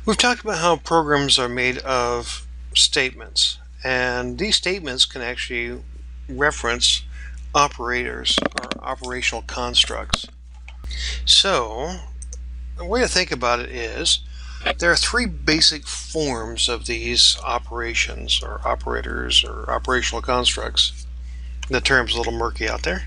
We've talked about how programs are made of statements, and these statements can actually reference operators or operational constructs. So, the way to think about it is there are three basic forms of these operations or operators or operational constructs. The term's a little murky out there.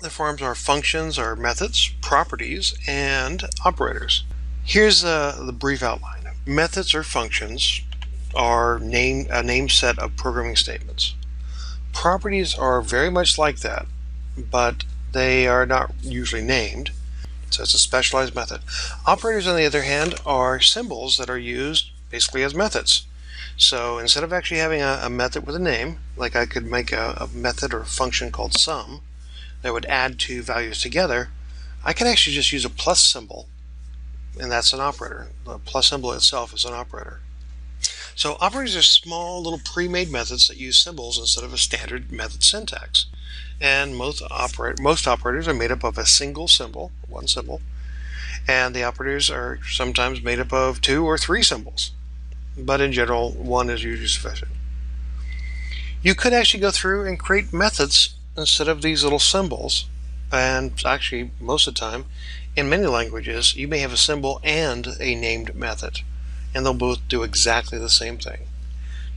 The forms are functions or methods, properties, and operators. Here's the brief outline. Methods or functions are a name set of programming statements. Properties are very much like that, but they are not usually named, so it's a specialized method. Operators, on the other hand, are symbols that are used basically as methods. So instead of actually having a method with a name, like I could make a method or a function called sum that would add two values together, I can actually just use a plus symbol, and that's an operator. The plus symbol itself is an operator. So operators are small little pre-made methods that use symbols instead of a standard method syntax. And most operators are made up of a single symbol, one symbol, and the operators are sometimes made up of two or three symbols. But in general, one is usually sufficient. You could actually go through and create methods instead of these little symbols, and actually most of the time in many languages you may have a symbol and a named method, and they'll both do exactly the same thing.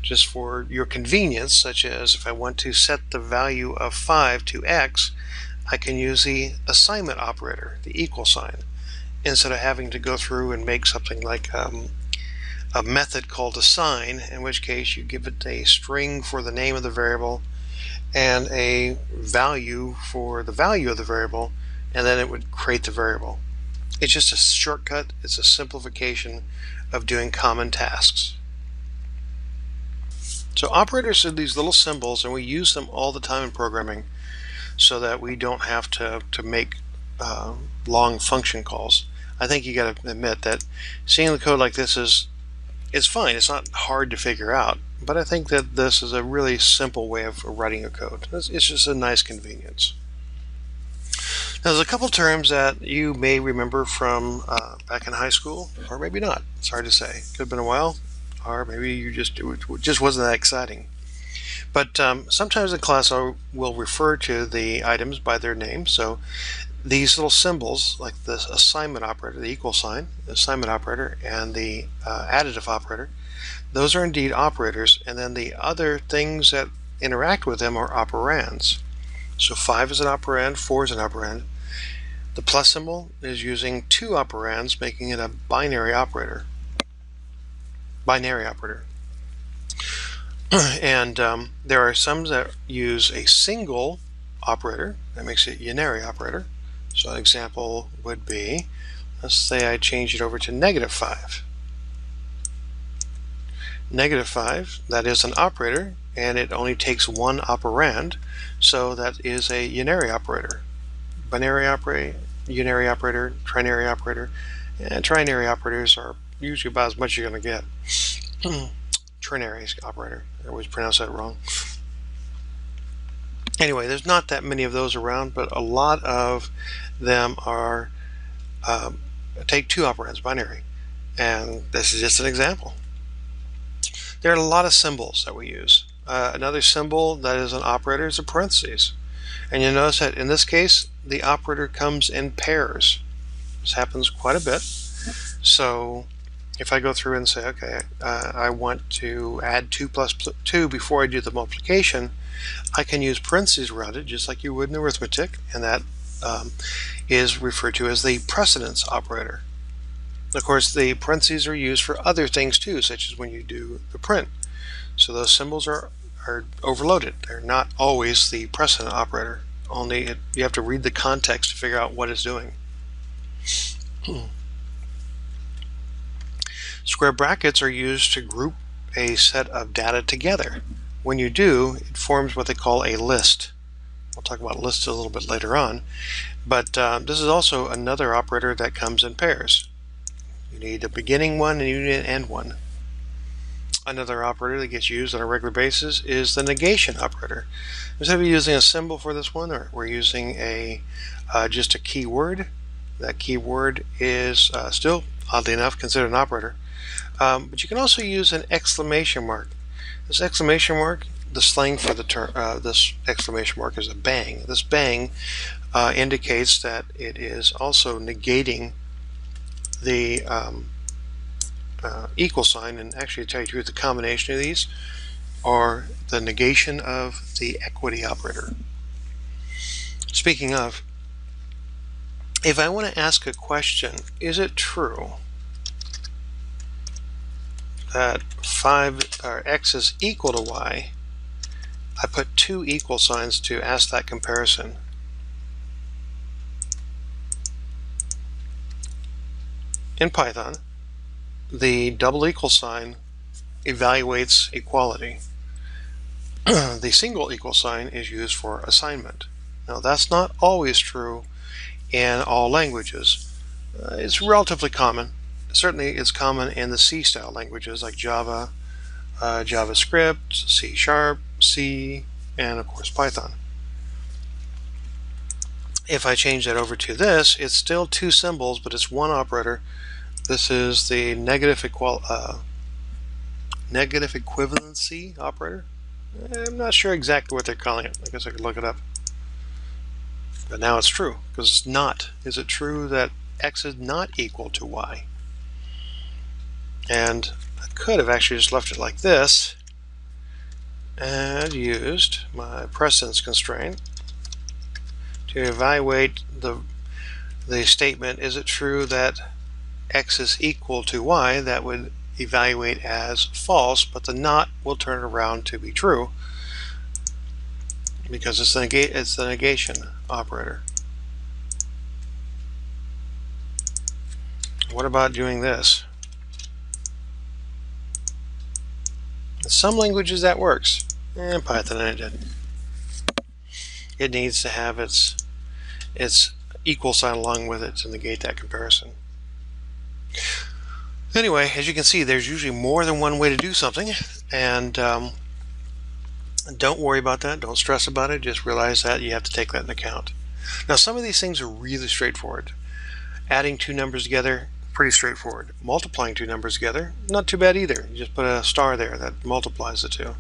Just for your convenience, such as if I want to set the value of 5 to x, I can use the assignment operator, the equal sign, instead of having to go through and make something like a method called assign, in which case you give it a string for the name of the variable and a value for the value of the variable, and then it would create the variable. It's just a shortcut. It's a simplification of doing common tasks. So operators are these little symbols, and we use them all the time in programming so that we don't have to make long function calls. I think you got to admit that seeing the code like this it's fine. It's not hard to figure out, but I think that this is a really simple way of writing a code. It's just a nice convenience. Now, there's a couple terms that you may remember from back in high school, or maybe not. It's hard to say. Could have been a while, or maybe it just wasn't that exciting. But sometimes in class I will refer to the items by their name. So these little symbols, like the assignment operator, the equal sign, the assignment operator, and the additive operator, those are indeed operators, and then the other things that interact with them are operands. So 5 is an operand, 4 is an operand. The plus symbol is using two operands, making it a binary operator. And there are some that use a single operator that makes it a unary operator. So an example would be, let's say I change it over to -5. -5, that is an operator, and it only takes one operand, so that is a unary operator. Binary operator, unary operator, trinary operator, and trinary operators are usually about as much as you're going to get. Trinary operator, I always pronounce that wrong. Anyway, there's not that many of those around, but a lot of them are take two operands, binary, and this is just an example. There are a lot of symbols that we use. Another symbol that is an operator is a parentheses, and you'll notice that in this case the operator comes in pairs. This happens quite a bit. So if I go through and say, okay, I want to add 2 plus 2 before I do the multiplication, I can use parentheses around it just like you would in arithmetic, and that is referred to as the precedence operator. Of course, the parentheses are used for other things too, such as when you do the print. So those symbols are overloaded. They're not always the precedent operator. Only you have to read the context to figure out what it's doing. Square brackets are used to group a set of data together. When you do, it forms what they call a list. We'll talk about lists a little bit later on, but this is also another operator that comes in pairs. You need a beginning one and you need an end one. Another operator that gets used on a regular basis is the negation operator. Instead of using a symbol for this one, we're using just a keyword. That keyword is still, oddly enough, considered an operator. But you can also use an exclamation mark. This exclamation mark, the slang for the term, this exclamation mark is a bang. This bang indicates that it is also negating the equal sign, and actually, to tell you the truth, the combination of these are the negation of the equity operator. Speaking of, if I want to ask a question, is it true that x is equal to y, I put two equal signs to ask that comparison. In Python, the double equal sign evaluates equality. The single equal sign is used for assignment. Now, that's not always true in all languages. It's relatively common. Certainly, it's common in the C-style languages like Java, JavaScript, C#, C, and of course Python. If I change that over to this, it's still two symbols, but it's one operator. This is the negative equivalency operator. I'm not sure exactly what they're calling it. I guess I could look it up. But now it's true, because it's not. Is it true that x is not equal to y? And I could have actually just left it like this and used my precedence constraint to evaluate the statement, is it true that x is equal to y? That would evaluate as false, but the not will turn it around to be true because it's the negation operator. What about doing this? In some languages that works. In Python it didn't. It needs to have its equal sign along with it to negate that comparison. Anyway, as you can see, there's usually more than one way to do something, and don't worry about that. Don't stress about it. Just realize that you have to take that into account. Now, some of these things are really straightforward. Adding two numbers together, pretty straightforward. Multiplying two numbers together, not too bad either. You just put a star there that multiplies the two.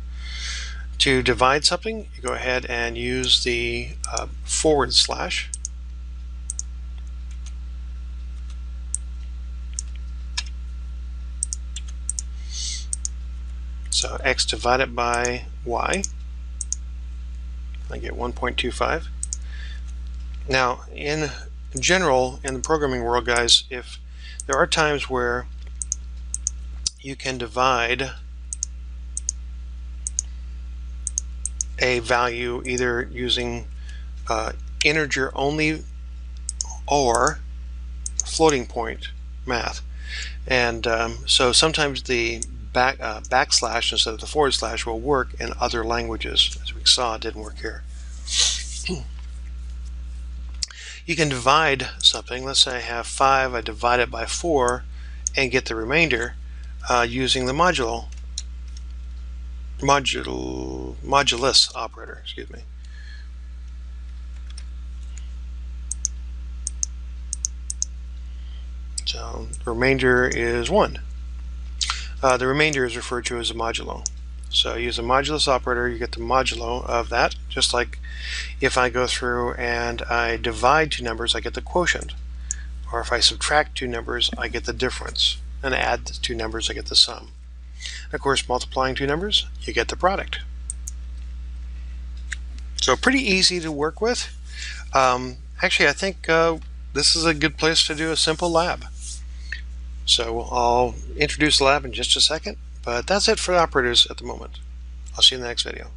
To divide something, you go ahead and use the forward slash. So x divided by y, I get 1.25. Now, in general, in the programming world, guys, if there are times where you can divide a value either using integer only or floating point math, and so sometimes the backslash instead of the forward slash will work in other languages. As we saw, it didn't work here. You can divide something. Let's say I have 5, I divide it by 4 and get the remainder using the modulus operator, excuse me. So the remainder is 1. The remainder is referred to as a modulo. So use a modulus operator, you get the modulo of that, just like if I go through and I divide two numbers, I get the quotient. Or if I subtract two numbers, I get the difference. And add the two numbers, I get the sum. And of course, multiplying two numbers, you get the product. So pretty easy to work with. Actually, I think this is a good place to do a simple lab. So I'll introduce the lab in just a second, but that's it for the operators at the moment. I'll see you in the next video.